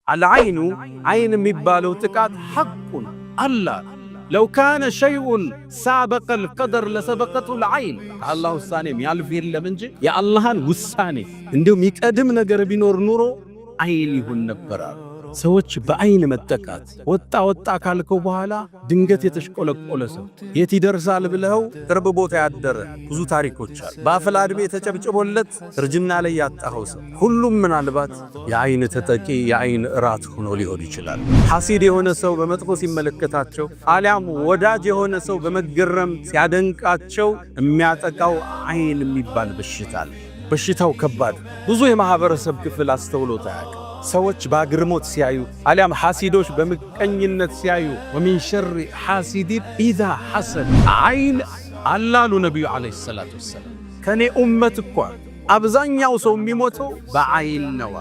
አልዓይኑ ዓይን የሚባለው ጥቃት ሐቁን አላህ ለው ካነ ሸይኡን ሳበቀል ቀደር ለሰበቀቱል ዓይን ከአላህ ውሳኔ የሚያልፍ የለም እንጂ የአላህን ውሳኔ እንዲሁም የሚቀድም ነገር ቢኖር ኑሮ ዓይን ይሁን ነበር። ሰዎች በዓይን መጠቃት ወጣ ካልከው በኋላ ድንገት የተሽቆለቆለ ሰው የት ይደርሳል ብለው ቅርብ ቦታ ያደረ ብዙ ታሪኮች አሉ። በአፍላ ዕድሜ ተጨብጭቦለት እርጅና ላይ ያጣኸው ሰው ሁሉም ምናልባት የዓይን ተጠቂ የዓይን እራት ሆኖ ሊሆን ይችላል። ሐሲድ የሆነ ሰው በመጥፎ ሲመለከታቸው አሊያም ወዳጅ የሆነ ሰው በመገረም ሲያደንቃቸው የሚያጠቃው ዓይን የሚባል በሽታ አለ። በሽታው ከባድ ብዙ የማህበረሰብ ክፍል አስተውሎት አያውቅም። ሰዎች በአግርሞት ሲያዩ አሊያም ሐሲዶች በምቀኝነት ሲያዩ ወሚን ሸሪ ሐሲዲን ኢዛ ሐሰድ ዓይን አላሉ ነቢዩ ዓለይሂ ሰላቱ ወሰላም። ከኔ ኡመት እኮ አብዛኛው ሰው የሚሞተው በዓይን ነው።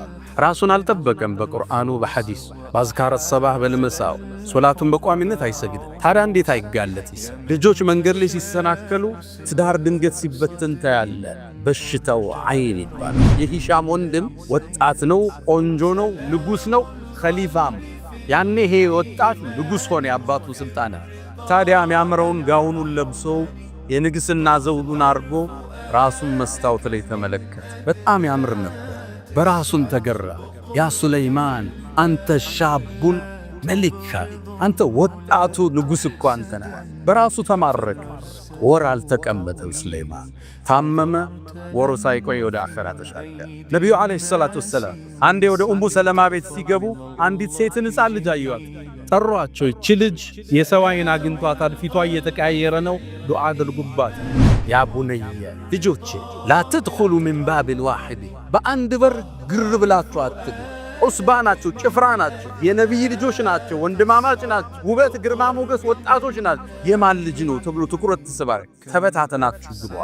ራሱን አልጠበቀም። በቁርአኑ በሐዲስ በአዝካረ ሰባህ በልመሳው ሶላቱን በቋሚነት አይሰግድም። ታዲያ እንዴት አይጋለጥ? ልጆች መንገድ ላይ ሲሰናከሉ፣ ትዳር ድንገት ሲበተን ታያለ። በሽታው ዓይን ይባላል። የሂሻም ወንድም ወጣት ነው፣ ቆንጆ ነው፣ ንጉስ ነው፣ ኸሊፋም። ያኔ ይሄ ወጣት ንጉስ ሆነ፣ የአባቱ ስልጣን። ታዲያ የሚያምረውን ጋውኑን ለብሶ የንግስና ዘውዱን አርጎ ራሱን መስታወት ላይ ተመለከተ። በጣም ያምር ነበር። በራሱን ተገራ። ያ ሱለይማን አንተ ሻቡን መሊካ፣ አንተ ወጣቱ ንጉስ እኮ አንተ ነህ። በራሱ ተማረከ። ወር አልተቀመጠም ሱለይማን። ታመመ። ወሩ ሳይቆይ ወደ አኺራ ተሻገረ። ነቢዩ ዓለይሂ ሰላቱ ወሰላም አንዴ ወደ ኡሙ ሰለማ ቤት ሲገቡ አንዲት ሴትን ሕፃን ልጅ አዩአት። ጠሯቸው። እቺ ልጅ የሰው ዓይን አግኝቷታል፣ ፊቷ እየተቀያየረ ነው፣ ዱዓ አድርጉባት። ያ ቡነየ ልጆቼ ላ ተድኹሉ ሚን ባቢን ዋሂድ፣ በአንድ በር ግር ብላችሁ አትግቡ። ዑስባ ናቸው፣ ጭፍራ ናቸው፣ የነቢይ ልጆች ናቸው፣ ወንድማማች ናቸው፣ ውበት ግርማ ሞገስ ወጣቶች ናቸው። የማን ልጅ ነው ተብሎ ትኩረት ትስባል። ተበታተናችሁ ግቡ።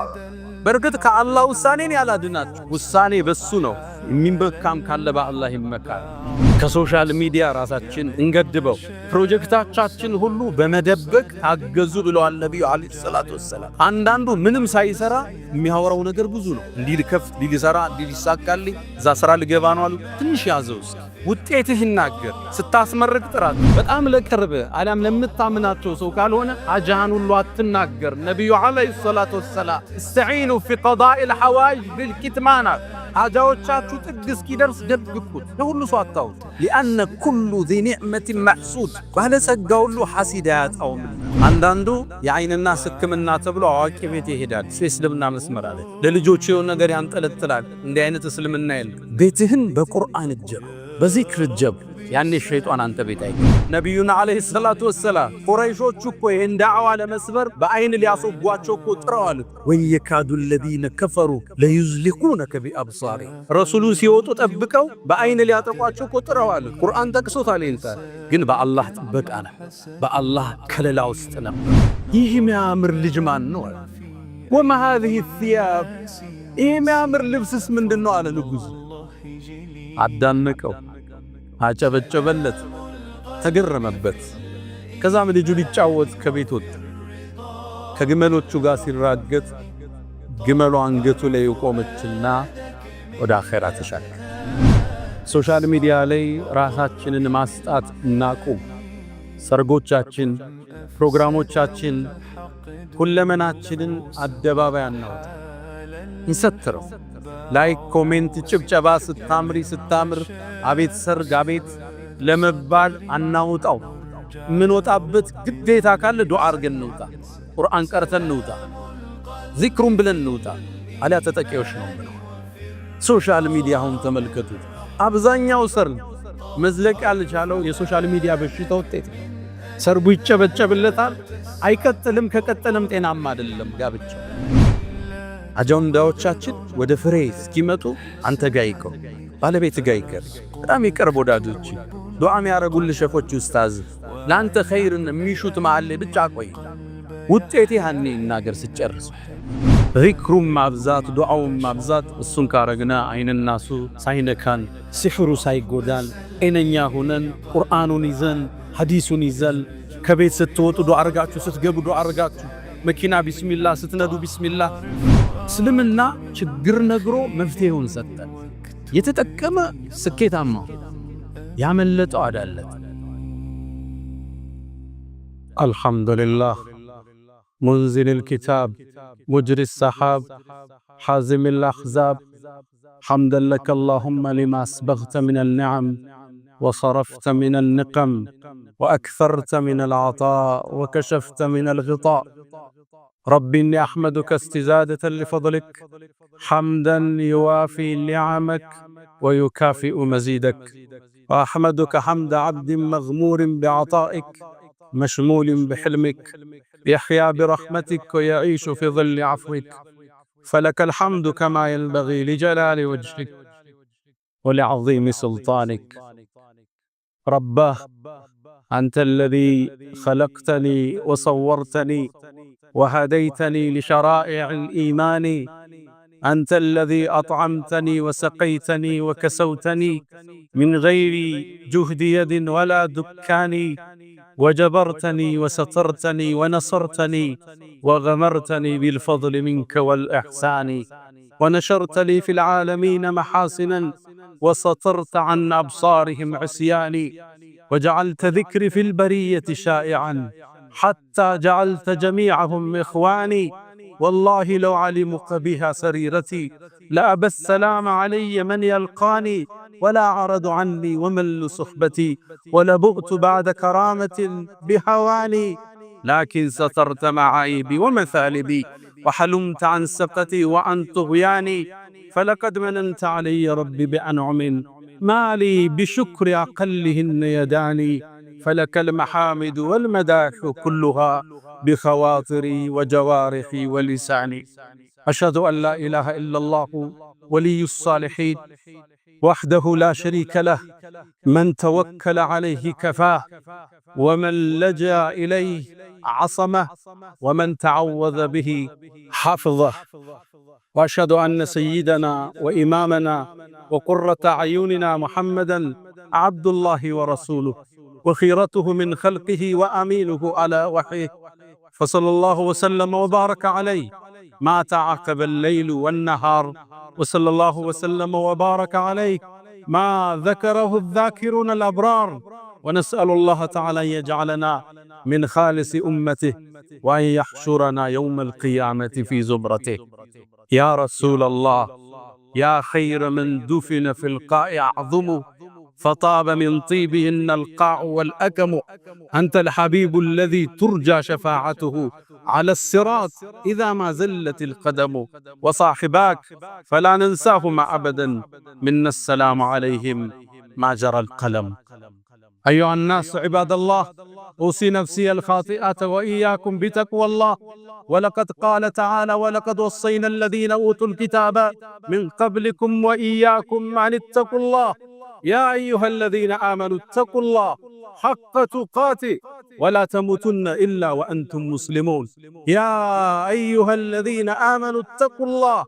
በእርግጥ ከአላህ ውሳኔን ያላድናችሁ፣ ውሳኔ በሱ ነው። የሚመካም ካለ በአላህ ይመካል። ከሶሻል ሚዲያ ራሳችን እንገድበው። ፕሮጀክታችን ሁሉ በመደበቅ ታገዙ ብለዋል ነቢዩ ዓለይሂ ሰላቱ ወሰላም። አንዳንዱ ምንም ሳይሰራ የሚያወራው ነገር ብዙ ነው። እንዲህ ልከፍት፣ እንዲህ ልሰራ፣ እንዲህ ሊሳካልኝ፣ እዛ ስራ ልገባ ነው አሉ። ትንሽ ያዘው ውጤትህ ይናገር። ስታስመርቅ ጥራት። በጣም ለቅርብ አሊያም ለምታምናቸው ሰው ካልሆነ አጃሃን ሁሉ አትናገር። ነቢዩ ዓለይሂ ሰላቱ ወሰላም እስተዒኑ ፊ ቀዳኢል ሐዋኢጅ ቢልኪትማን፣ ሐጃዎቻችሁ ጥግ እስኪደርስ ደብቁት፣ ለሁሉ ሰው አታውጡ። ሊአነ ኩሉ ዚ ኒዕመትን መሕሱድ፣ ባለጸጋ ሁሉ ሐሲድ አያጣውም። አንዳንዱ የዓይንና ሕክምና ተብሎ አዋቂ ቤት ይሄዳል። እስልምና መስመር አለ። ለልጆቹ የሆነ ነገር ያንጠለጥላል። እንዲህ አይነት እስልምና የለም። ቤትህን በቁርአን እጀብ፣ በዚክር እጀብ። ያኔ ሸይጣን አንተ ቤት አይገባ። ነቢዩና ዓለይሂ ሰላቱ ወሰላም ቁረይሾቹ እኮ ይህን ዳዕዋ ለመስበር በዓይን ሊያስወጓቸው እኮ ጥረዋል። ወየካዱ ለዚነ ከፈሩ ለዩዝሊቁነከ ቢአብሳሪ፣ ረሱሉን ሲወጡ ጠብቀው በዓይን ሊያጠቋቸው እኮ ጥረዋል። ቁርአን ጠቅሶታል። ግን በአላህ ጥበቃ ነው፣ በአላህ ከለላ ውስጥ ነው። ይህ የሚያምር ልጅ ማን ነው? ወማ ሃዚህ ሲያብ፣ ይህ የሚያምር ልብስስ ምንድን ነው አለ ንጉሡ። አዳነቀው፣ አጨበጨበለት፣ ተገረመበት። ከዛም ልጁ ሊጫወት ከቤት ወጣ። ከግመሎቹ ጋር ሲራገጥ ግመሉ አንገቱ ላይ ቆመችና ወደ አኺራ ተሻገረ። ሶሻል ሚዲያ ላይ ራሳችንን ማስጣት እናቁም። ሰርጎቻችን፣ ፕሮግራሞቻችን፣ ሁለመናችንን አደባባይ አናውጣ። እንሰትረው። ላይክ፣ ኮሜንት፣ ጭብጨባ ስታምሪ ስታምር አቤት ሰርግ አቤት ለመባል አናውጣው። ምን ወጣበት ግዴታ ካለ ዱዓ አርገን እንውጣ፣ ቁርአን ቀርተን እንውጣ፣ ዚክሩን ብለን እንውጣ። አሊያ ተጠቂዎች ነው። ሶሻል ሚዲያ አሁን ተመልከቱት። አብዛኛው ሰርግ መዝለቅ ያልቻለው የሶሻል ሚዲያ በሽታ ውጤት። ሰርቡ ይጨበጨብለታል፣ አይቀጥልም። ከቀጠለም ጤናማ አይደለም ጋብቻው። አጀንዳዎቻችን ወደ ፍሬ እስኪመጡ አንተ ጋር ይቀር፣ ባለቤት ጋር ይቀር፣ በጣም ይቀርብ ወዳጆች፣ ዱዓ የሚያረጉልህ ሸፎች፣ ኡስታዝ ላንተ ኸይርን የሚሹት መዓል ብቻ ቆይ። ውጤት ያኔ እናገር ሲጨርሱ ዚክሩም ማብዛት፣ ዱዓውም ማብዛት። እሱን ካረግና ዓይንናሱ ሳይነካን፣ ሲሕሩ ሳይጎዳን፣ ጤነኛ ሆነን ቁርአኑን ይዘን ሐዲሱን ይዘን ከቤት ስትወጡ ዱዓ አርጋችሁ፣ ስትገቡ ዱዓ አርጋችሁ፣ መኪና ቢስሚላህ ስትነዱ ቢስሚላህ። እስልምና ችግር ነግሮ መፍትሄውን ሰጠ። የተጠቀመ ስኬታማ፣ ያመለጠው አዳለት። አልሐምዱሊላህ ሙንዚል الكتاب مجري السحاب حازم الأحزاب حمدا لك اللهم لما أسبغت من النعم وصرفت من النقم وأكثرت من العطاء وكشفت من الغطاء. رب إني أحمدك استزادة لفضلك حمدا يوافي نعمك ويكافئ مزيدك، وأحمدك حمد عبد مغمور بعطائك مشمول بحلمك يحيا برحمتك ويعيش في ظل عفوك، فلك الحمد كما ينبغي لجلال وجهك ولعظيم سلطانك. رباه أنت الذي خلقتني وصورتني وهديتني لشرائع الإيمان، أنت الذي أطعمتني وسقيتني وكسوتني من غير جهد يد ولا دكان، وجبرتني وسترتني ونصرتني وغمرتني بالفضل منك والإحسان، ونشرت لي في العالمين محاسنا وسترت عن أبصارهم عصياني، وجعلت ذكري في البرية شائعا حتى جعلت جميعهم إخواني. والله لو علموا قبيح سريرتي لأبى السلام علي من يلقاني، ولا عرض عني ومل صحبتي ولبؤت بعد كرامة بهواني، لكن سترت معايبي ومثالبي وحلمت عن سقتي وعن طغياني، فلقد مننت علي ربي بأنعم ما لي بشكر أقلهن يداني، فلك المحامد والمداح كلها بخواطري وجوارحي ولساني. أشهد أن لا إله إلا الله ولي الصالحين وحده لا شريك له، من توكل عليه كفاه ومن لجأ إليه عصمه ومن تعوذ به حفظه. وأشهد أن سيدنا وإمامنا وقرة أعيننا محمدا عبد الله ورسوله وخيرته من خلقه وأمينه على وحيه، فصلى الله وسلم وبارك عليه ما تعاقب الليل والنهار، وصلى الله وسلم وبارك عليه ما ذكره الذاكرون الأبرار، ونسأل الله تعالى أن يجعلنا من خالص أمته وأن يحشرنا يوم القيامة في زمرته. يا رسول الله يا خير من دفن في القاع أعظم، فطاب من طيبهن القاع والأكم، أنت الحبيب الذي ترجى شفاعته على الصراط إذا ما زلت القدم، وصاحباك فلا ننساهما أبدا، منا السلام عليهم ما جرى القلم. أيها الناس عباد الله، أوصي نفسي الخاطئة وإياكم بتقوى الله، ولقد قال تعالى: ولقد وصينا الذين أوتوا الكتاب من قبلكم وإياكم أن اتقوا الله، يا أيها الذين آمنوا اتقوا الله حق تقاته ولا تموتن إلا وأنتم مسلمون. يا أيها الذين آمنوا اتقوا الله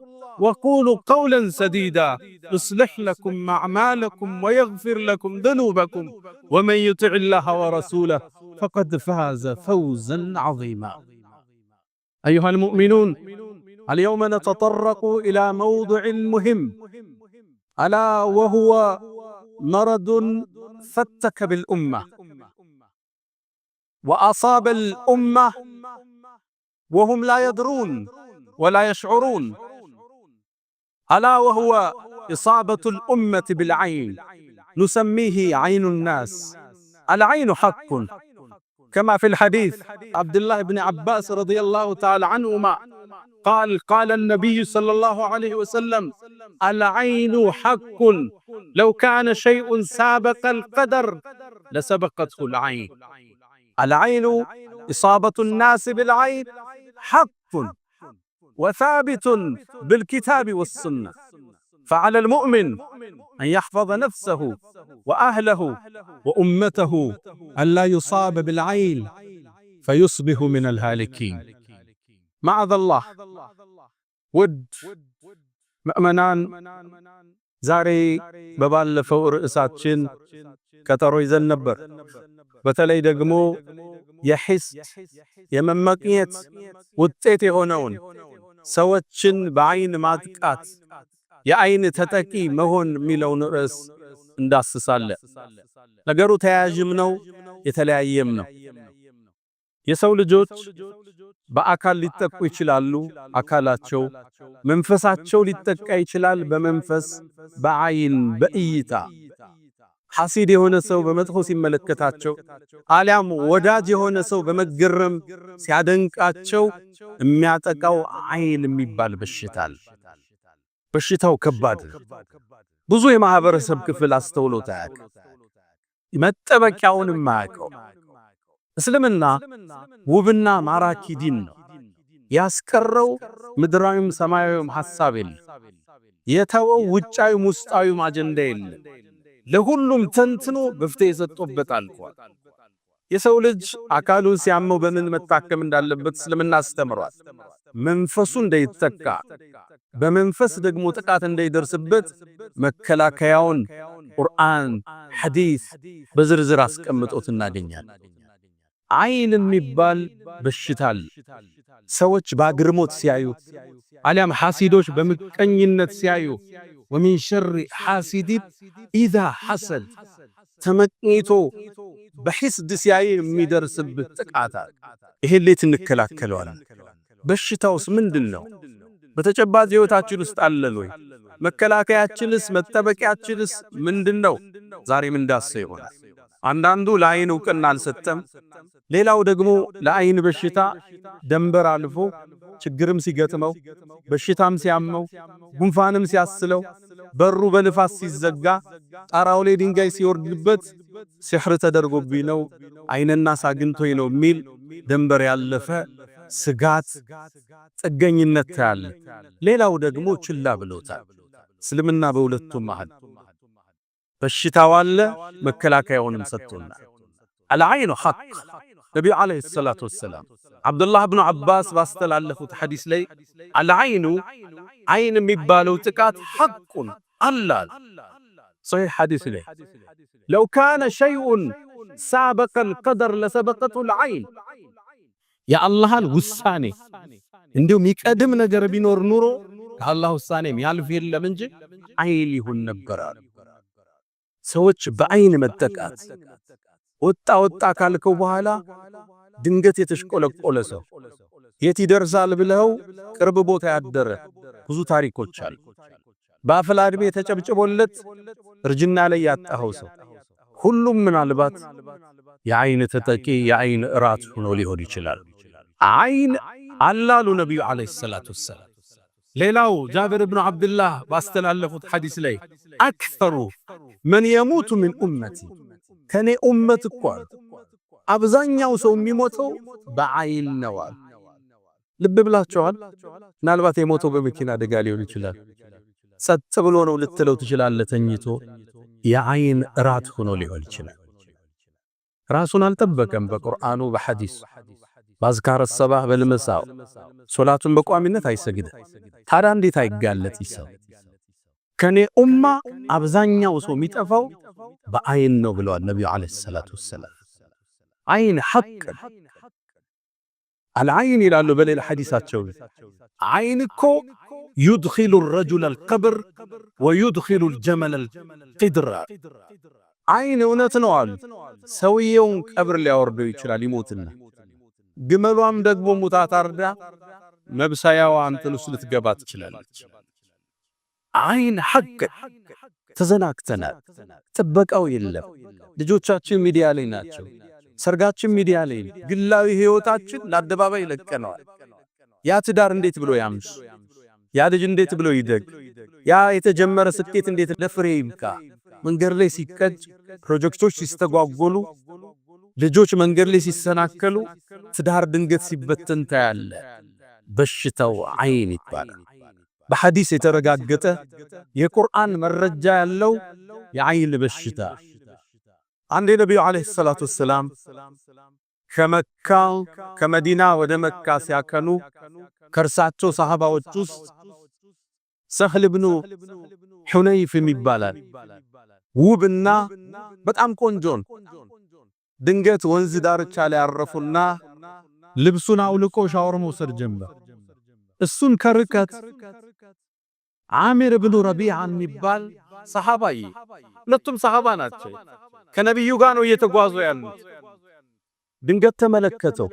وقولوا قولا سديدا يصلح لكم أعمالكم ويغفر لكم ذنوبكم، ومن يطع الله ورسوله فقد فاز فوزا عظيما. أيها المؤمنون، اليوم نتطرق إلى موضوع مهم، ألا وهو مرض فتك بالأمة وأصاب الأمة وهم لا يدرون ولا يشعرون، ألا وهو إصابة الأمة بالعين، نسميه عين الناس. العين حق، كما في الحديث عبد الله بن عباس رضي الله تعالى عنهما قال النبي صلى الله عليه وسلم: العين حق، لو كان شيء سابق القدر لسبقته العين. العين، إصابة الناس بالعين حق وثابت بالكتاب والسنة، فعلى المؤمن أن يحفظ نفسه وأهله وأمته أن لا يصاب بالعين فيصبح من الهالكين. معاذ الله. ውድ ምእመናን፣ ዛሬ በባለፈው ርዕሳችን ቀጠሮ ይዘን ነበር። በተለይ ደግሞ የሒስድ የመመቅኘት ውጤት የሆነውን ሰዎችን በአይን ማጥቃት፣ የአይን ተጠቂ መሆን የሚለውን ርዕስ እንዳስሳለን። ነገሩ ተያያዥም ነው የተለያየም ነው። የሰው ልጆች በአካል ሊጠቁ ይችላሉ፣ አካላቸው መንፈሳቸው ሊጠቃ ይችላል፣ በመንፈስ በአይን በእይታ ሐሲድ የሆነ ሰው በመጥፎ ሲመለከታቸው አሊያም ወዳጅ የሆነ ሰው በመገረም ሲያደንቃቸው የሚያጠቃው አይን የሚባል በሽታል። በሽታው ከባድ ብዙ የማህበረሰብ ክፍል አስተውሎት አያውቅም፣ መጠበቂያውን የማያውቀው። እስልምና ውብና ማራኪ ዲን ነው። ያስቀረው ምድራዊም ሰማያዊም ሐሳብ የለም። የተወው ውጫዊም ውስጣዊም አጀንዳ የለም። ለሁሉም ተንትኖ መፍትሄ የሰጠበት አልቋል። የሰው ልጅ አካሉን ሲያመው በምን መታከም እንዳለበት እስልምና አስተምሯል። መንፈሱ እንዳይጠቃ በመንፈስ ደግሞ ጥቃት እንዳይደርስበት መከላከያውን ቁርአን፣ ሐዲስ በዝርዝር አስቀምጦት እናገኛለን። አይን የሚባል በሽታል ሰዎች ባግርሞት ሲያዩ አሊያም ሐሲዶች በምቀኝነት ሲያዩ ወሚን ሸሪ ሐሲዲን ኢዛ ሐሰድ ተመቅኝቶ በሕስድ ሲያይ የሚደርስበት ጥቃት ይሄን ሌት እንከላከለዋለን። በሽታውስ ምንድነው? በተጨባጭ ሕይወታችን ውስጥ አለን ወይ? መከላከያችንስ መጠበቂያችንስ ምንድነው? ዛሬም እንዳሰ ይሆናል። አንዳንዱ ለአይን ዕውቅና አልሰጠም። ሌላው ደግሞ ለአይን በሽታ ደንበር አልፎ ችግርም ሲገጥመው በሽታም ሲያመው ጉንፋንም ሲያስለው በሩ በንፋስ ሲዘጋ ጣራው ላይ ድንጋይ ሲወርድበት ሲሕር ተደርጎብኝ ነው አይንና ሳግንቶኝ ነው የሚል ደንበር ያለፈ ስጋት ጥገኝነት ታያለ። ሌላው ደግሞ ችላ ብሎታል። እስልምና በሁለቱም መሃል በሽታው አለ፣ መከላከያውንም ሰጥቶናል። አልዓይኑ ሐቅ ነቢዩ ዓለይሂ ሰላቱ ወሰላም አብዱላህ ብኑ ዓባስ ባስተላለፉት ሐዲስ ላይ አልዓይኑ አይን የሚባለው ጥቃት ሐቁን አላል ሶሒህ ሐዲስ ላይ ለው ካነ ሸይኡን ሳበቀል ቀደር ለሰበቀቱል አይን የአላህን ውሳኔ እንዲሁ የሚቀድም ነገር ቢኖር ኑሮ ከአላህ ውሳኔም ያልፍ የለም እንጂ አይን ይሁን ነበር። ሰዎች በአይን መጠቃት ወጣ ካልከው በኋላ ድንገት የተሽቆለቆለ ሰው የት ይደርሳል ብለው ቅርብ ቦታ ያደረ ብዙ ታሪኮች አሉ። በአፍላ ዕድሜ ተጨብጭቦለት እርጅና ላይ ያጣኸው ሰው ሁሉም ምናልባት የአይን ተጠቂ የአይን እራት ሆኖ ሊሆን ይችላል። አይን አላሉ ነቢዩ ዓለይሂ ሰላቱ ወሰላም። ሌላው ጃብር ብኑ ዓብድላህ ባስተላለፉት ሐዲስ ላይ አክተሩ መን የሙቱ ሚን ኡመቲ ከኔ ኡመት እኮ አብዛኛው ሰው የሚሞተው በአይን ነው። ልብ ብላችኋል? ምናልባት የሞተው በመኪና አደጋ ሊሆን ይችላል። ጸጥ ብሎ ነው ልትለው ትችላለህ። ተኝቶ የአይን እራት ሆኖ ሊሆን ይችላል። ራሱን አልጠበቀም። በቁርአኑ በሐዲስ ባዝካረ ሰባህ በልመሳው ሶላቱን በቋሚነት አይሰግድም። ታዲያ እንዴት አይጋለጥ ይሰው? ከኔ ኡማ አብዛኛው ሰው የሚጠፋው በአይን ነው ብለዋል ነብዩ አለይሂ ሰላቱ ወሰላም። አይን ሐቅ አልዓይን ይላሉ በሌላ ሐዲሳቸው አይን እኮ يدخل الرجل القبر ويدخل الجمل القدر አይን እውነት ነው አሉ። ሰውየውን ቀብር ሊያወርደው ይችላል ይሞትና፣ ግመሏም ደግሞ ሙታ ታርዳ መብሳያዋ አንተን ውስጥ ልትገባ ትችላለች። አይን ሐቅ ተዘናክተናል። ጥበቃው የለም። ልጆቻችን ሚዲያ ላይ ናቸው። ሰርጋችን ሚዲያ ላይ፣ ግላዊ ህይወታችን ለአደባባይ ለቀነዋል። ያ ትዳር እንዴት ብሎ ያምሽ? ያ ልጅ እንዴት ብሎ ይደግ? ያ የተጀመረ ስኬት እንዴት ለፍሬ ይምካ? መንገድ ላይ ሲቀጭ፣ ፕሮጀክቶች ሲስተጓጎሉ፣ ልጆች መንገድ ላይ ሲሰናከሉ፣ ትዳር ድንገት ሲበተን ታያለ። በሽታው አይን ይባላል። በሐዲስ የተረጋገጠ የቁርአን መረጃ ያለው የአይን በሽታ። አንድ ነብዩ አለይሂ ሰላቱ ወሰላም ከመካ ከመዲና ወደ መካ ሲያከኑ ከርሳቸው ሰሃባዎች ውስጥ ሰህል ብኑ ሁነይፍ ይባላል። ውብና በጣም ቆንጆን ድንገት ወንዝ ዳርቻ ላይ ያረፉና ልብሱን አውልቆ ሻወር መውሰድ ጀመረ። እሱን ከርቀት አሚር ብኑ ረቢዓ የሚባል ሰሃባይ ሁለቱም ሰሃባ ናቸው ከነብዩ ጋር ነው እየተጓዙ ያሉት ድንገት ተመለከተው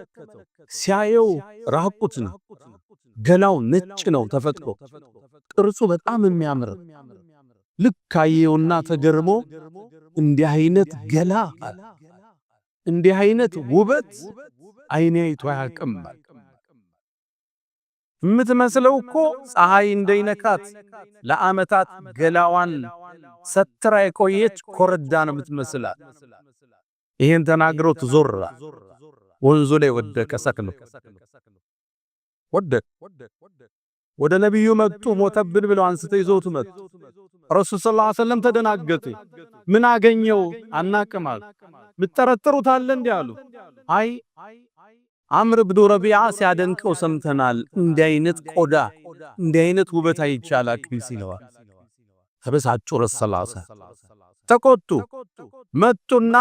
ሲያየው ራቁት ነው ገላው ነጭ ነው ተፈጥሮ ቅርጹ በጣም የሚያምር ልክ አየውና ተገርሞ እንዲህ አይነት ገላ እንዲህ አይነት ውበት አይኔ አይቶ አያውቅም የምትመስለው እኮ ፀሐይ እንደይነካት ለዓመታት ገላዋን ሰትራ የቆየች ኮረዳ ነው የምትመስላት ይሄን ተናግሮ ተዞራ ወንዙ ላይ ወደቀ ሰክኖ ወደ ነብዩ መጡ ሞተብን ብለው አንስተው ይዘውት መጡ ረሱል ሰለላሁ ዐለይሂ ወሰለም ተደናገጡ ምን አገኘው አናቀማል ምትጠረጥሩት አለ እንዴ አሉ አይ አምር ብኑ ረቢዓ ሲያደንቀው ሰምተናል እንዲህ አይነት ቆዳ እንዲህ አይነት ውበት አይቻላክም ሲለዋል ተበሳጩ ረሱል ተቆጡ መጡና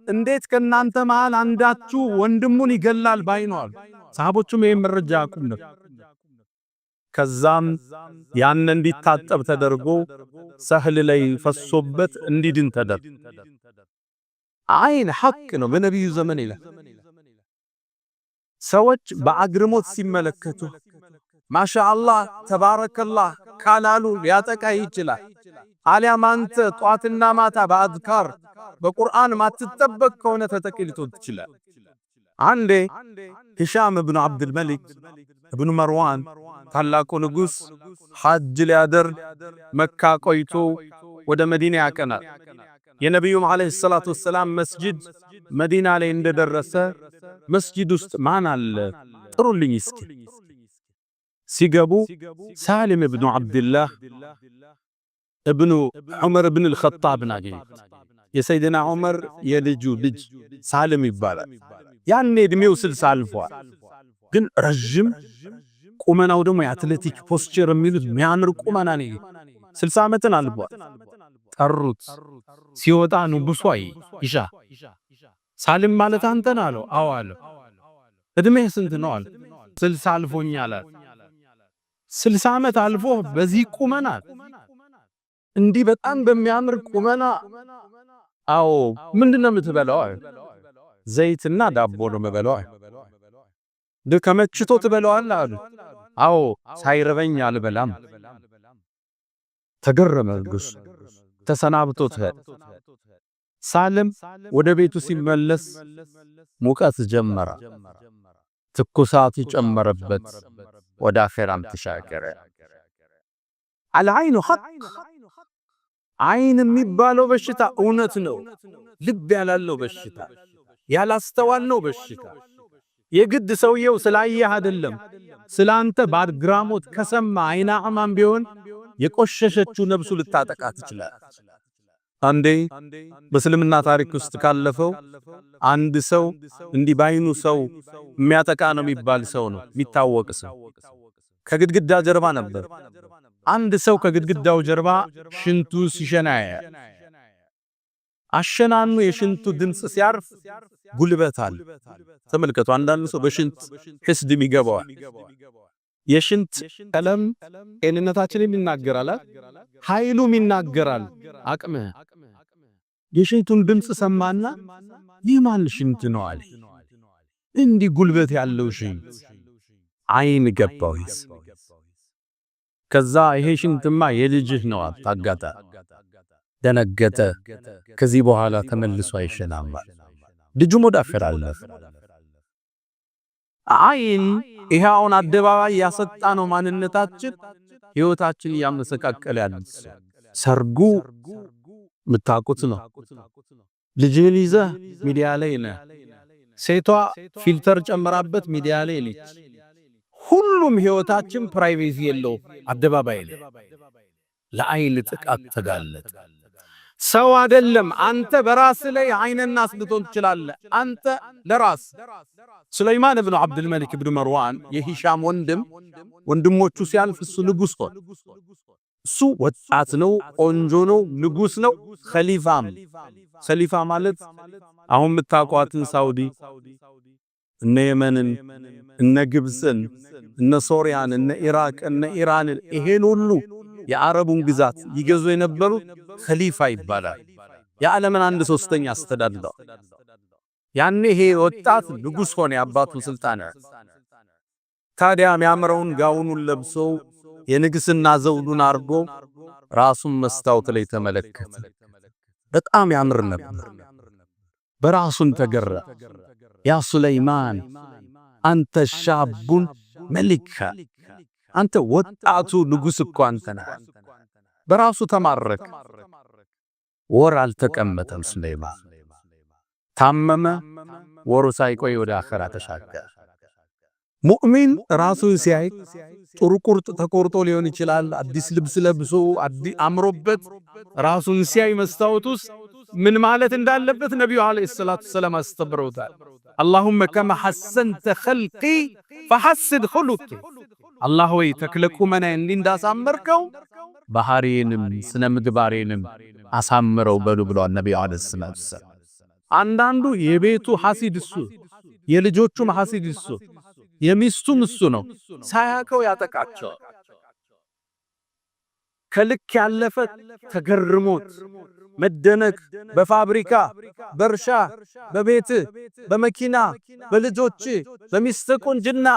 እንዴት ከናንተ መሃል አንዳችሁ ወንድሙን ይገላል ባይኗል ሰሃቦቹም ይሄን መረጃ አቁም ነው ከዛም ያን እንዲታጠብ ተደርጎ ሰህል ላይ ፈሶበት እንዲድን ተደረገ አይን ሐቅ ነው በነብዩ ዘመን ይላል ሰዎች በአግርሞት ሲመለከቱ ማሻአላህ ተባረከላህ ካላሉ ሊያጠቃ ይችላል አሊያም አንተ ጧትና ማታ በአዝካር በቁርአን ማትጠበቅ ከሆነ ተጠቅልቶ ትችላል አንዴ ሂሻም ኢብኑ አብዱል መሊክ ኢብኑ መርዋን ታላቁ ንጉስ ሐጅ ሊያደርግ መካ ቆይቶ ወደ መዲና ያቀናል የነብዩ መሐመድ ሰለላሁ ዐለይሂ ወሰለም መስጂድ መዲና ላይ እንደደረሰ መስጂድ ውስጥ ማን አለ ጥሩልኝ እስኪ ሲገቡ ሳሊም ኢብኑ አብዱላህ ኢብኑ ዑመር ኢብኑ አልኸጣብ ናገኝ የሰይድና ዑመር የልጁ ልጅ ሳሊም ይባላል ያኔ እድሜው 60 አልፏል ግን ረጅም ቁመናው ደግሞ የአትሌቲክ ፖስቸር የሚሉት የሚያምር ቁመና ነው 60 ዓመትን አልፏል ጠሩት ሲወጣ ንጉሱ ኢሻ ሳሊም ማለት አንተ ነህ አለው አዎ አለው እድሜህ ስንት ነው አለ 60 አልፎኛል 60 ዓመት አልፎ በዚህ ቁመና እንዲህ በጣም በሚያምር ቁመና አዎ ምንድነው የምትበላው ዘይትና ዳቦ ነው የምበላው ከመችቶ ትበላዋለህ አሉ አዎ ሳይረበኝ አልበላም ተገረመ ንጉስ ተሰናብቶት ሳሊም ወደ ቤቱ ሲመለስ ሙቀት ጀመረ ትኩሳት ይጨመረበት ወደ አኺራም ተሻገረ አልዓይኑ ሐቅ አይን የሚባለው በሽታ እውነት ነው ልብ ያላለው በሽታ ያላስተዋልነው በሽታ የግድ ሰውየው ስላየህ አይደለም ስላንተ ባድግራሞት ከሰማ አይና አማን ቢሆን የቆሸሸችው ነብሱ ልታጠቃ ትችላለች አንዴ በእስልምና ታሪክ ውስጥ ካለፈው አንድ ሰው እንዲህ ባይኑ ሰው የሚያጠቃ ነው የሚባል ሰው ነው የሚታወቅ ሰው ከግድግዳ ጀርባ ነበር አንድ ሰው ከግድግዳው ጀርባ ሽንቱ ሲሸናያ አሸናኑ የሽንቱ ድምጽ ሲያርፍ ጉልበታል ተመልከቱ አንዳንድ ሰው በሽንት ህስድም ይገባዋል የሽንት ቀለም ጤንነታችንን ይናገራል ኃይሉም ይናገራል አቅመ የሽንቱን ድምጽ ሰማና ይማል ሽንት ነው አለ እንዲህ ጉልበት ያለው ሽንት አይን ገባው ከዛ ይሄ ሽንትማ የልጅህ ነው አጣጋታ ደነገጠ ከዚህ በኋላ ተመልሶ አይሸናም ልጁ ሞዳፈር አለፈ አይን ይሄውን አደባባይ ያሰጣ ነው ማንነታችን ህይወታችን ያመሰቃቀለ ያለው ሰርጉ ምታቁት ነው ልጅህን ይዘህ ሚዲያ ላይ ነህ ሴቷ ፊልተር ጨምራበት ሚዲያ ላይ ነች ሁሉም ህይወታችን ፕራይቬሲ የለው አደባባይ ላይ ለአይን ጥቃት ተጋለጠ ሰው አይደለም አንተ በራስ ላይ አይንና አስልቶን ትችላለህ አንተ ለራስ ሱለይማን ኢብኑ አብዱል መሊክ ኢብኑ መርዋን የሂሻም ወንድሞቹ ሲያልፍ እሱ ንጉስ ሆነ እሱ ወጣት ነው ቆንጆ ነው ንጉስ ነው ኸሊፋ ማለት አሁን ምታቋትን ሳውዲ እነ የመንን እነ ግብፅን እነ ሶሪያን እነ ኢራቅ እነ ኢራንን ይሄን ሁሉ የአረቡን ግዛት ይገዙ የነበሩት ኸሊፋ ይባላል። የዓለምን 1/3 አስተዳድረው። ያኔ ይሄ ወጣት ንጉሥ ሆነ፣ የአባቱ ስልጣን። ታዲያ የሚያምረውን ጋውኑን ለብሶ የንግስና ዘውዱን አርጎ ራሱን መስታወት ላይ ተመለከተ። በጣም ያምር ነበር። በራሱን ተገራ። ያ ሱለይማን አንተ ሻቡን መሊካ፣ አንተ ወጣቱ ንጉሥ እኮ አንተ ነህ። በራሱ ተማረከ። ወር አልተቀመጠም ሱለይማን። ታመመ። ወሩ ሳይቆይ ወደ አኺራ ተሻገረ። ሙእሚን ራሱን ሲያይ ጥሩ ቁርጥ ተቆርጦ ሊሆን ይችላል። አዲስ ልብስ ለብሶ አምሮበት ራሱን ሲያይ መስታወት ውስጥ ምን ማለት እንዳለበት ነብዩ አለይሂ ሰላቱ ሰላም አስተምረውታል። አላሁመ ከማ ሐሰንተ ኸልቂ ፈሐስን ኹሉቂ፣ አላህ ሆይ ተክለ ቁመናዬን እንዳሳመርከው ባህሪዬንም ስነ ምግባሬንም አሳምረው በሉ ብለዋል ነብዩ አለይሂ ሰላቱ ሰላም። አንዳንዱ የቤቱ ሐሲድ እሱ፣ የልጆቹም ሐሲድ እሱ፣ የሚስቱም እሱ ነው። ሳያቀው ያጠቃቸው። ከልክ ያለፈ ተገርሞት መደነቅ በፋብሪካ በእርሻ በቤት በመኪና በልጆች በሚስት ቁንጅና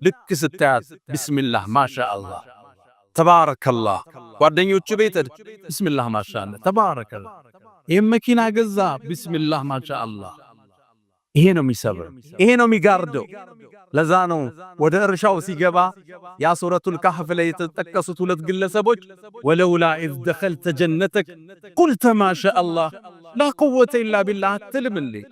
ልክ ስታያት ቢስሚላህ ማሻአላህ ተባረከላህ፣ ጓደኞቹ ቤት ቢስሚላህ ማሻአላህ ተባረከላህ፣ ይሄ መኪና ገዛ ቢስሚላህ ማሻአላህ። ይሄ ነው የሚሰብር፣ ይሄ ነው የሚጋርደው። ለዛ ነው ወደ እርሻው ሲገባ ያ ሱረቱል ካህፍ ላይ የተጠቀሱት ሁለት ግለሰቦች ወለውላ ኢዝ ደኸልተ ጀነተክ ቁልተ ማሻአላህ ላ ቁወተ ኢላ ቢላህ አትልምልኝ።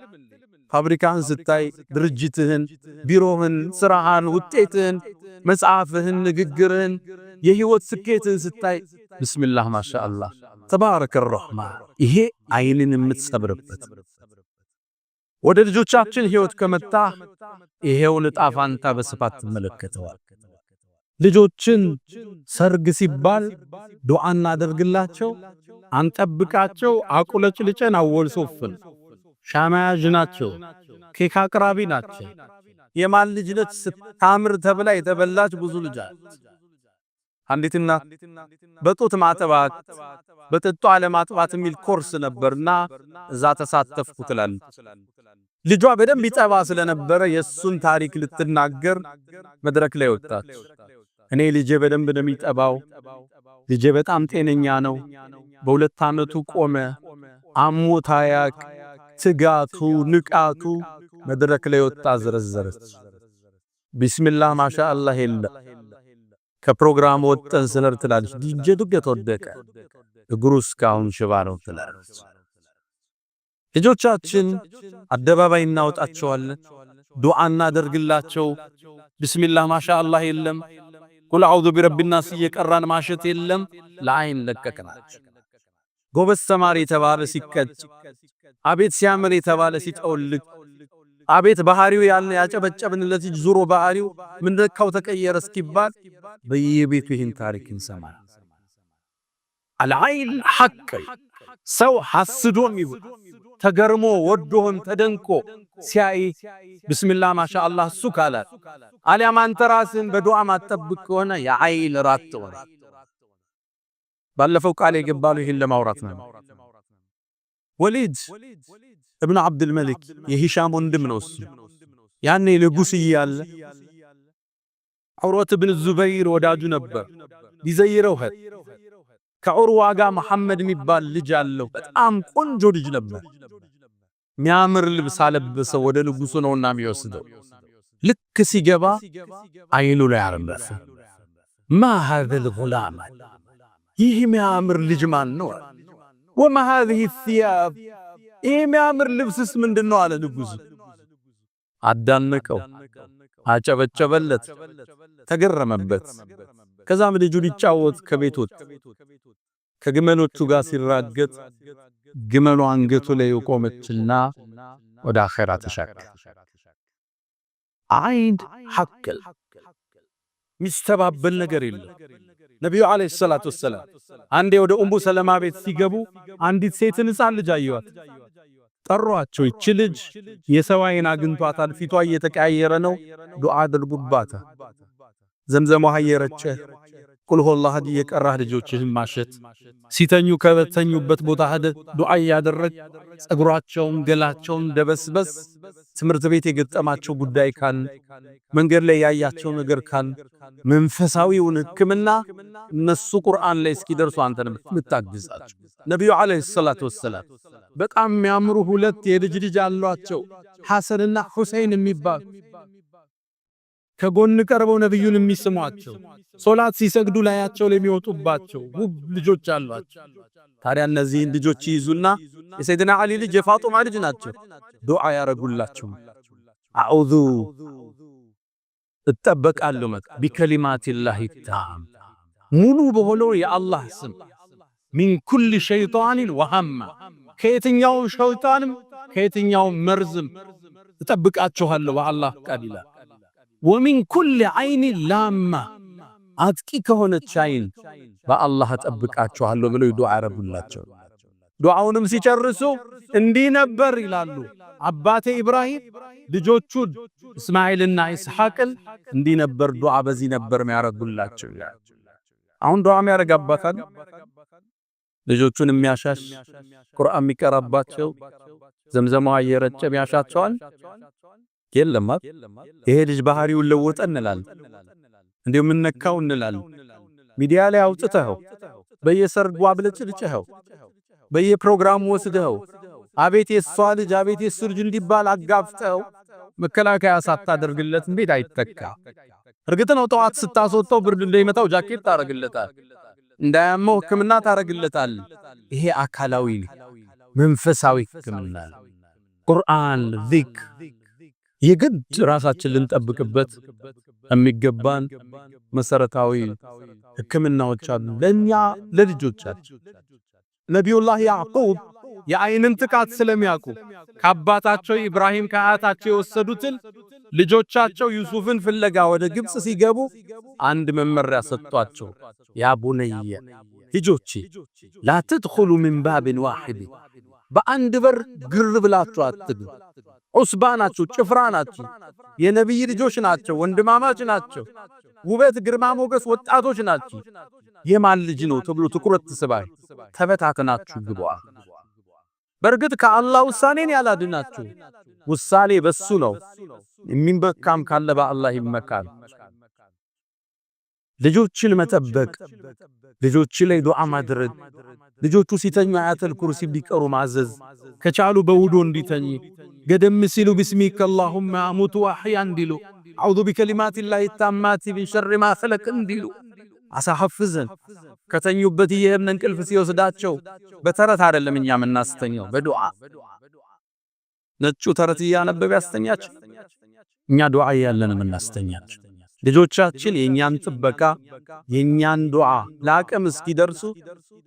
ፋብሪካህን ስታይ፣ ድርጅትህን፣ ቢሮህን፣ ስራህን፣ ውጤትህን፣ መጽሐፍህን፣ ንግግርህን፣ የህይወት ስኬትህን ስታይ ቢስሚላህ ማሻአላህ ተባረከ ረህማን። ይሄ አይንን የምትሰብርበት። ወደ ልጆቻችን ህይወት ከመጣ ይሄው ዕጣ ፈንታ በስፋት ተመለከተዋል። ልጆችን ሰርግ ሲባል ዱዓ እናደርግላቸው፣ አንጠብቃቸው፣ አቁለጭልጨን አወልሶፍን ሻማያጅ ናቸው፣ ኬክ አቅራቢ ናቸው። የማን ልጅ ነች ስታምር ተብላ የተበላች ብዙ ልጅ አለች። አንዲት እናት በጡት ማጥባት በጥጧ አለማጥባት የሚል ኮርስ ነበርና እዛ ተሳተፍኩ ትላለች። ልጇ በደንብ ይጠባ ስለነበረ የሱን ታሪክ ልትናገር መድረክ ላይ ወጣች። እኔ ልጄ በደንብ ነው የሚጠባው፣ ልጄ በጣም ጤነኛ ነው፣ በ2 ዓመቱ ቆመ፣ አሞት አያቅ፣ ትጋቱ ንቃቱ መድረክ ላይ ወጣ ዘረዘረች። ቢስሚላህ ማሻአላህ የለ ከፕሮግራም ወጥተን ስነር ትላለች። ልጄ ድገት ወደቀ፣ እግሩ እስካሁን ሽባ ነው ትላለች። ልጆቻችን አደባባይ እናወጣቸዋለን፣ ዱዓ እናደርግላቸው። ቢስሚላህ ማሻአላህ የለም፣ ቁል አዑዙ ቢረቢናስ እየቀራን ማሸት የለም። ለአይን ለቀቅናቸው። ጎበዝ ተማሪ የተባለ ሲቀጭ፣ አቤት ሲያምር የተባለ ሲጠውልቅ፣ አቤት ባህሪው ያለ ያጨበጨብንለት ዙሮ ባህሪው ምን ለካው ተቀየረ እስኪባል በየቤቱ ይህን ታሪክ እንሰማለን። አልዓይን ሐቅ ሰው ሐስዶም ይሁን ተገርሞ ወዶም ተደንቆ ሲያይ ቢስሚላህ ማሻአላህ እሱ ካላት አሊያም አንተ ራስህን በዱዓ ማጠብቅ ከሆነ የዓይን ራት ሆነ። ባለፈው ቃል የገባሉ ይህን ለማውራት ነው። ወሊድ ኢብኑ አብዱል መሊክ የሂሻም ወንድም ነው። እሱ ያኔ ንጉስ እያለ ዑርወት ኢብኑ ዙበይር ወዳጁ ነበር። ሊዘይረው ሄደ። ከዑርዋ ጋር መሐመድ የሚባል ልጅ አለው። በጣም ቆንጆ ልጅ ነበር። ሚያምር ልብስ አለበሰው። ወደ ንጉሱ ነውና የሚወስደው። ልክ ሲገባ አይኑ ላይ አረፈ። ማ هذا الغلام ይህ ሚያምር ልጅ ማን ነው? وما هذه الثياب ይህ ሚያምር ልብስስ ምንድነው? አለ ንጉሱ። አዳነቀው፣ አጨበጨበለት፣ ተገረመበት። ከዛም ልጁ ሊጫወት ከቤት ወጣ። ከግመሎቹ ጋር ሲራገጥ ግመሉ አንገቱ ላይ ቆመችና ወደ አኺራ ተሻገረ። አይን ሐቅል ሚስተባበል ነገር የለም። ነብዩ አለይሂ ሰላቱ ወሰለም አንዴ ወደ ኡሙ ሰለማ ቤት ሲገቡ አንዲት ሴትን ሕፃን ልጅ አየዋት። ጠሯቸው። ይች ልጅ የሰው አይን አግኝቷታል፣ ፊቷ እየተቀያየረ ነው፣ ዱዓ አድርጉባት። ዘምዘም ውሃ እየረጨ ቁል ሁወላህ አሐድ እየቀራህ ልጆችህን ማሸት፣ ሲተኙ ከበተኙበት ቦታ ሄደህ ዱዓ ያደረግ ጸጉራቸውን ገላቸውን ደበስበስ። ትምህርት ቤት የገጠማቸው ጉዳይ ካል፣ መንገድ ላይ ያያቸው ነገር ካል፣ መንፈሳዊውን ሕክምና እነሱ ቁርአን ላይ እስኪደርሱ አንተን ምታግዛቸው። ነብዩ አለይሂ ሰላቱ ወሰላም በጣም የሚያምሩ ሁለት የልጅ ልጅ አሏቸው፣ ሐሰንና ሁሰይን የሚባሉ ከጎን ቀርበው ነብዩን የሚስሟቸው፣ ሶላት ሲሰግዱ ላያቸው ላይ የሚወጡባቸው ውብ ልጆች አሏቸው። ታዲያ እነዚህን ልጆች ይዙና የሰይድና አሊ ልጅ የፋጡማ ልጅ ናቸው፣ ዱዓ ያረጉላቸው። አዑዙ እጠበቃለሁ ቢከሊማቲላሂ ታም ሙሉ በሆነው የአላህ ስም ሚን ኩል ሸይጣንን ወሃማ ከየትኛው ሸይጣንም ከየትኛው መርዝም እጠብቃችኋለሁ በአላህ ቃል ይላል። ወሚን ኩል ዐይን ላማ አጥቂ ከሆነች ዐይን በአላህ እጠብቃችኋለሁ ብለው ዱዓ ያረጉላቸው። ዱዓውንም ሲጨርሱ እንዲህ ነበር ይላሉ አባቴ ኢብራሂም ልጆቹን እስማኤልና ኢስሐቅን እንዲህ ነበር ዱዓ በዚህ ነበር የሚያረጉላቸው ይላል። አሁን ዱዓ የሚያረግ አባታል ልጆቹን የሚያሻሽ ቁርአን የሚቀራባቸው ዘምዘማው እየረጨ የሚያሻቸዋል የለም። ይሄ ልጅ ባህሪውን ለወጠ እንላለን፣ እንዴው ምን ነካው እንላለን። ሚዲያ ላይ አውጥተው በየሰርጉ አብለጭልጭኸው በየፕሮግራሙ ወስደው አቤት የሷ ልጅ አቤት የሱ ልጅ እንዲባል አጋፍጠው መከላከያ ሳታደርግለት እንዴት አይተካ? እርግጥ ነው ጠዋት ስታስወጣው ብርድ እንደሚመታው ጃኬት ታረግለታል፣ እንዳያመው ሕክምና ታረግለታል። ይሄ አካላዊ መንፈሳዊ ሕክምና ቁርአን ዚክር የግድ ራሳችን ልንጠብቅበት የሚገባን መሰረታዊ ሕክምናዎች አሉ ለኛ ለልጆቻችን። ነቢዩላህ ያዕቁብ የአይንን ጥቃት ስለሚያውቁ ከአባታቸው ኢብራሂም ከአያታቸው የወሰዱትን ልጆቻቸው ዩሱፍን ፍለጋ ወደ ግብጽ ሲገቡ አንድ መመሪያ ሰጥቷቸው፣ ያ ቡነየ ልጆቼ ላ ተድኹሉ ሚን ባብን ዋሂድ በአንድ በር ግር ብላችሁ አትግቡ። ዑስባ ናቸው፣ ጭፍራ ናቸው፣ የነቢይ ልጆች ናቸው፣ ወንድማማች ናቸው፣ ውበት ግርማ ሞገስ ወጣቶች ናቸው። የማን ልጅ ነው ተብሎ ትኩረት ተስባይ ተበታተናችሁ ግቡ። በርግጥ ከአላህ ውሳኔን ያላድናችሁ ውሳኔ በሱ ነው። የሚመካም ካለ በአላህ ይመካል። ልጆችን መጠበቅ፣ ልጆች ላይ ዱዓ ማድረግ፣ ልጆቹ ሲተኙ አያተል ኩርሲ ቢቀሩ ማዘዝ፣ ከቻሉ በውዶ እንዲተኙ ገደም ሲሉ ቢስሚከ አላሁመ አሙቱ ወአሕያ እንዲሉ፣ አዑዙ ቢከሊማቲላሂ ታማቲ ሚን ሸሪ ማ ኸለቅ እንዲሉ አሳሐፍዘን ከተኙበት ይሄን እንቅልፍ ሲወስዳቸው በተረት አይደለም እኛ የምናስተኛው በዱዓ ነጩ ተረት ያነበበ ያስተኛቸው እኛ ዱዓ ያለን የምናስተኛቸው ልጆቻችን የኛን ጥበቃ የኛን ዱዓ ለአቅም እስኪደርሱ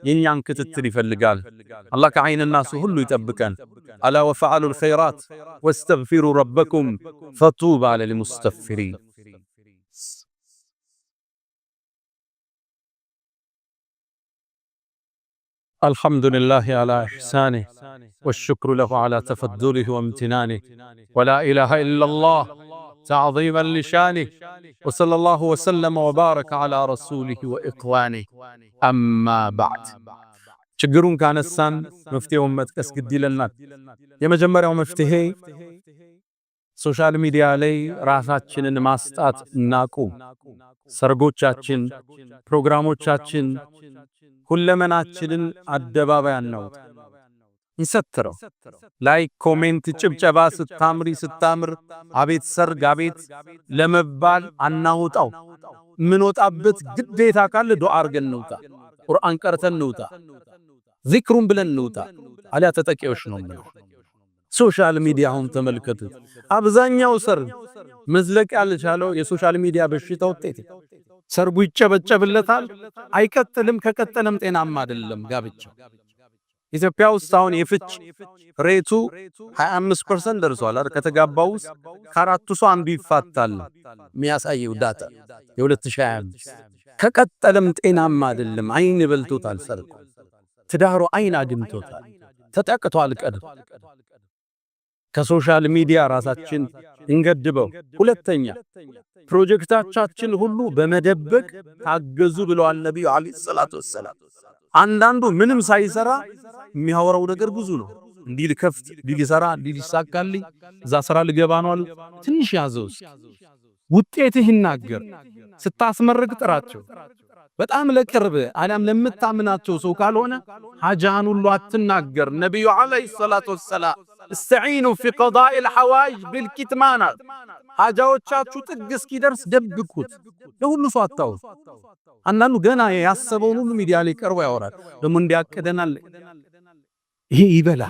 የኛን ክትትል ይፈልጋል። አላህ ከዐይንና ሱ ሁሉ ይጠብቀን። አላ ወፈዐሉ الخيرات واستغفروا ربكم فطوبى للمستغفرين። الحمد لله على إحسانه والشكر له على تفضله وامتنانه ولا إله إلا الله تعظيما لشانه وصلى الله وسلم وبارك على رسوله وإخوانه أما بعد ችግሩን ካነሳን መፍትሄውን መጥቀስ ግድ ይለናል። የመጀመሪያው መፍትሄ ሶሻል ሚዲያ ላይ ራሳችንን ማስጣት እናቁም። ሰርጎቻችን፣ ፕሮግራሞቻችን፣ ሁለመናችንን አደባባይ አናውጣ፣ እንሰትረው። ላይክ፣ ኮሜንት፣ ጭብጨባ ስታምሪ ስታምር አቤት ሰርግ አቤት ለመባል አናውጣው። ምን ወጣበት ግዴታ ካለ ዱዓ አርገን እንውጣ፣ ቁርአን ቀርተን እንውጣ፣ ዚክሩን ብለን እንውጣ። አሊያ ተጠቂዎች ነው ማለት። ሶሻል ሚዲያውን ተመልከቱ። አብዛኛው ሰርግ መዝለቅ ያልቻለው የሶሻል ሚዲያ በሽታ ውጤት። ሰርጉ ይጨበጨብለታል፣ አይቀጥልም። ከቀጠለም ጤናማ አይደለም ጋብቻው። ኢትዮጵያ ውስጥ አሁን የፍች ሬቱ 25% ደርሷል አይደል? ከተጋባው ውስጥ ከአራቱ ሰው አንዱ ይፋታል የሚያሳየው ዳታ የ2025። ከቀጠለም ጤናማ አይደለም። አይን በልቶታል ሰርጉ፣ ትዳሩ አይን አድምቶታል፣ ተጠቅቷል ቀድሞ። ከሶሻል ሚዲያ ራሳችን እንገድበው። ሁለተኛ ፕሮጀክታችን ሁሉ በመደበቅ ታገዙ ብለዋል ነብዩ አለይሂ ሰላቱ ወሰላም። አንዳንዱ ምንም ሳይሰራ የሚያወራው ነገር ብዙ ነው። እንዲህ ልከፍት፣ እንዲህ ልሰራ፣ እንዲህ ሊሳካልኝ፣ እዛ ስራ ልገባ ነው። ትንሽ ያዘውስ ውጤትህ ይናገር። ስታስመርቅ ጥራቸው። በጣም ለቅርብ አላም ለምታምናቸው ሰው ካልሆነ ሐጃህን ሁሉ አትናገር። ነብዩ አለይሂ ሰላቱ ወሰላም እስተዒኑ ፊ ቀዳኢል ሐዋኢጅ ቢልኪትማን፣ ሐጃዎቻችሁ ጥግ እስኪደርስ ደብቁት፣ ለሁሉ ሰው አታውሩ። አንዳንዱ ገና ያሰበውን ሁሉ ሚዲያ ላይ ቀርቦ ያወራል። ደግሞ እንዲያቀደናል ይሄ ይበላ።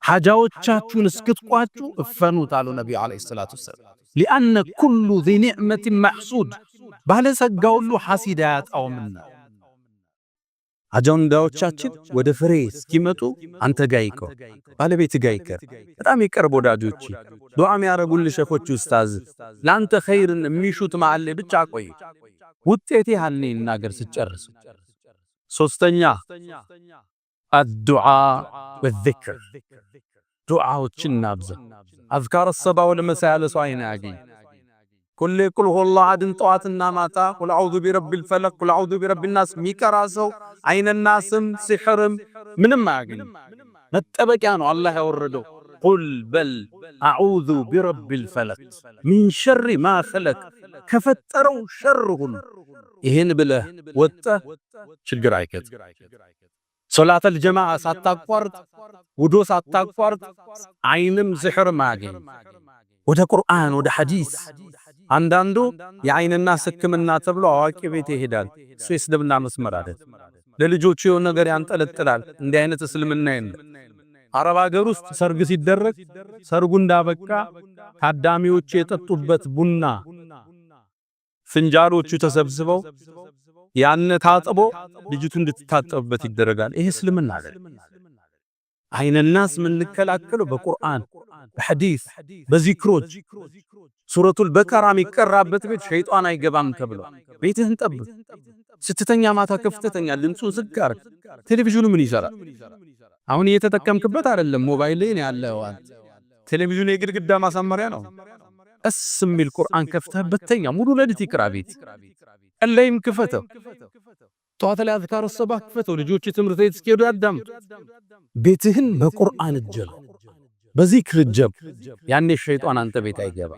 ሐጃዎቻችሁን እስክትቋጩ እፈኑት አሉ ነብዩ አለይሂ ሰላቱ ወሰላም። ሊአነ ኩሉ ዚ ኒዕመቲን መሕሱድ፣ ባለጸጋ ሁሉ ሐሲድ አያጣውምና። አጀንዳዎቻችን ወደ ፍሬ እስኪመጡ አንተ ጋይከው፣ ባለቤት ጋይከር፣ በጣም የቅርብ ወዳጆች፣ ዱዓ የሚያረጉልህ ሸኾች፣ ኡስታዝ ላንተ ኸይርን የሚሹት ማዓለ ብቻ ቆይ። ውጤቴ ያኔ እናገር ስጨርስ። ሶስተኛ አዱዓ ወዚክር፣ ዱዓዎችን እናብዛ። አዝካር ሰባ ወልመሳ ያለ ሰው አይና ያገኝ ኩል ቁል ሁወላሁ አሐድን ጠዋትና ማታ ቁል አዑዙ ቢረቢል ፈለቅ ቁል አዑዙ ቢረቢን ናስ ሚቀራ ሰው አይነናስም ሲሕርም ምንም አያገኝም። መጠበቂያ ነው አላህ ያወረደው። ቁል በል አዑዙ ቢረቢል ፈለቅ ሚን ሸሪ ማ ኸለቅ፣ ከፈጠረው ሸር ሁሉ። ይህን ብለህ ወጥተህ ችግር አይከት። ሶላተል ጀማዓ ሳታቋርጥ፣ ውዶ ሳታቋርጥ አይንም ሲሕርም አያገኝ። ወደ ቁርአን ወደ ሐዲስ። አንዳንዱ የአይንና ሕክምና ተብሎ አዋቂ ቤት ይሄዳል። እሱ የእስልምና መስመር አይደል። ለልጆቹ የሆነ ነገር ያንጠለጥላል። እንዲህ አይነት እስልምና የለም። አረብ ሀገር ውስጥ ሰርግ ሲደረግ ሰርጉ እንዳበቃ ታዳሚዎቹ የጠጡበት ቡና ፍንጃሎቹ ተሰብስበው ያን ታጥቦ ልጅቱ እንድትታጠብበት ይደረጋል። ይሄ እስልምና አይደል። አይነናስ ምንከላከለው በቁርአን በሐዲስ በዚክሮች። ሱረቱል በቀራ የሚቀራበት ቤት ሸይጣን አይገባም ተብሏል። ቤትህን ጠብቅ። ስትተኛ ማታ ከፍተኛ ድምፁን ዝግ አድርግ። ቴሌቪዥኑ ምን ይሰራል? አሁን እየተጠቀምክበት አይደለም፣ ሞባይል ላይ ያለው። ቴሌቪዥኑ የግድግዳ ማሳመሪያ ነው። እስ የሚል ቁርአን ከፍተህበት ተኛ። ሙሉ ሌሊት ይቅራ ቤት። ቀለይም ክፈተው። ጠዋት ላይ አዝካር ሰባህ ክፈተው። ልጆች ትምህርት ቤት እስኪሄዱ ያዳምጡ። ቤትህን በቁርአን እጀለው፣ በዚክር እጀብ። ያኔ ሸይጣን አንተ ቤት አይገባ።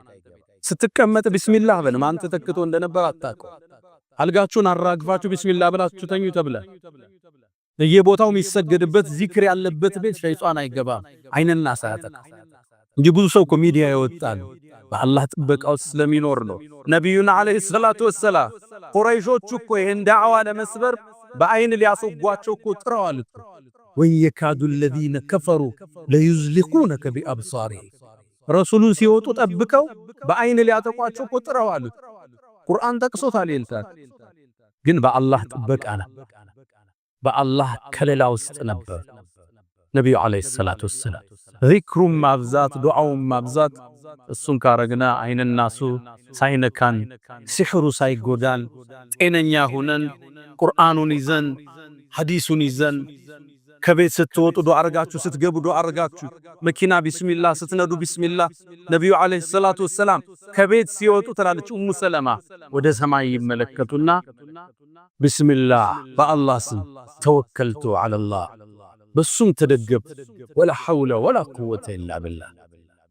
ስትቀመጥ ቢስሚላህ በል። ማን ተተክቶ እንደነበር አታውቀው። አልጋችሁን አራግፋችሁ ቢስሚላህ ብላችሁ ተኙ ተብለ። የቦታው የሚሰገድበት ዚክር ያለበት ቤት ሸይጣን አይገባም። አይንና ሳያጠቃ እንጂ ብዙ ሰው ሚዲያ ይወጣል በአላህ ጥበቃ ውስጥ ስለሚኖር ነው። ነብዩና አለይሂ ሰላቱ ወሰላም ቁረይሾች እኮ ይሄን ዳዕዋ ለመስበር በአይን ሊያስወጓቸው እኮ ጥረዋል እኮ። ወየካዱ الذين كفروا ليزلقونك بأبصارهم፣ ረሱሉን ሲወጡ ጠብቀው በአይን ሊያጠቋቸው እኮ ጥረዋል። ቁርአን ጠቅሶታል። ይልታል ግን በአላህ ጥበቃ ነው፣ በአላህ ከለላ ውስጥ ነበር። ነብዩ አለይሂ ሰላቱ ወሰላም ዚክሩን ማብዛት፣ ዱዓውን ማብዛት። እሱን ካረግና አይንናሱ ሳይነካን፣ ሲሕሩ ሳይጎዳን፣ ጤነኛ ሆነን ቁርአኑን ይዘን ሐዲሱን ይዘን ከቤት ስትወጡ ዱዓ አርጋችሁ፣ ስትገቡ ዱዓ አርጋችሁ፣ መኪና ቢስሚላህ ስትነዱ ቢስሚላህ። ነብዩ አለይሂ ሰላቱ ወሰላም ከቤት ሲወጡ ትላለች ኡሙ ሰለማ ወደ ሰማይ ይመለከቱና ቢስሚላህ በአላህ ስም ተወከልቱ ዐለላህ፣ በሱም ተደገፍ፣ ወላ ሐውለ ወላ ቁወተ ኢላ ቢላህ፣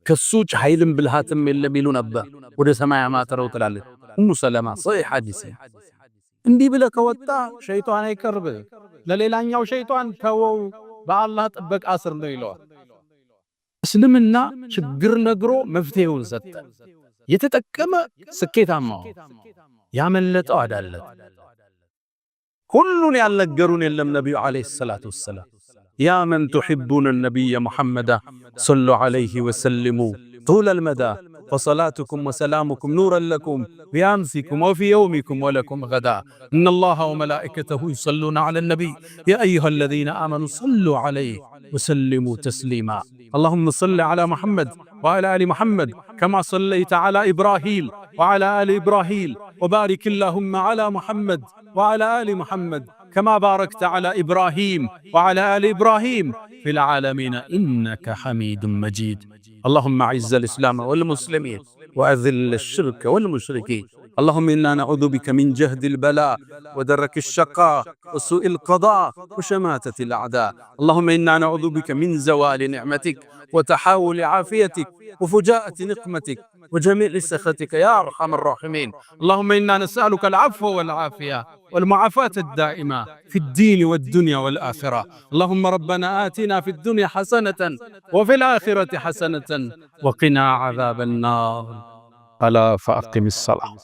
ከሱጭ ኃይልም ብልሃትም የለም ይሉ ነበር። ወደ ሰማይ አማተረው ትላለች ኡሙ ሰለማ። ሶሒህ ሐዲስ። እንዲህ ብለህ ከወጣ ሸይጣን አይቀርብ። ለሌላኛው ሸይጣን ተወው፣ በአላህ ጥበቃ ስር ነው ይለዋል። እስልምና ችግር ነግሮ መፍትሄውን ሰጠ። የተጠቀመ ስኬታማ፣ ያመለጠው አዳለት። ሁሉን ያልነገሩን የለም ነብዩ አለይሂ ሰላቱ ወሰላም። ያ መን ቱሒቡነ ነቢየ ሙሐመዳ ሰሉ ዐለይሂ ወሰልሙ ጡለል መዳ فصلاتكم وسلامكم نورا لكم بأمسكم وفي يومكم ولكم غدا إن الله وملائكته يصلون على النبي يا أيها الذين آمنوا صلوا عليه وسلموا تسليما اللهم صل على محمد وعلى آل محمد كما صليت على إبراهيم وعلى آل إبراهيم وبارك اللهم على محمد وعلى آل محمد كما باركت على إبراهيم وعلى آل إبراهيم في العالمين إنك حميد مجيد. اللهم أعز الإسلام والمسلمين وأذل الشرك والمشركين. اللهم إنا نعوذ بك من جهد البلاء ودرك الشقاء وسوء القضاء وشماتة الأعداء. اللهم إنا نعوذ بك من زوال نعمتك وتحاول عافيتك وفجاءة نقمتك وجميع سخطك يا أرحم الراحمين. اللهم إنا نسألك العفو والعافية والمعافاة الدائمة في الدين والدنيا والآخرة. اللهم ربنا آتنا في الدنيا حسنة وفي الآخرة حسنة وقنا عذاب النار. ألا فأقم الصلاة.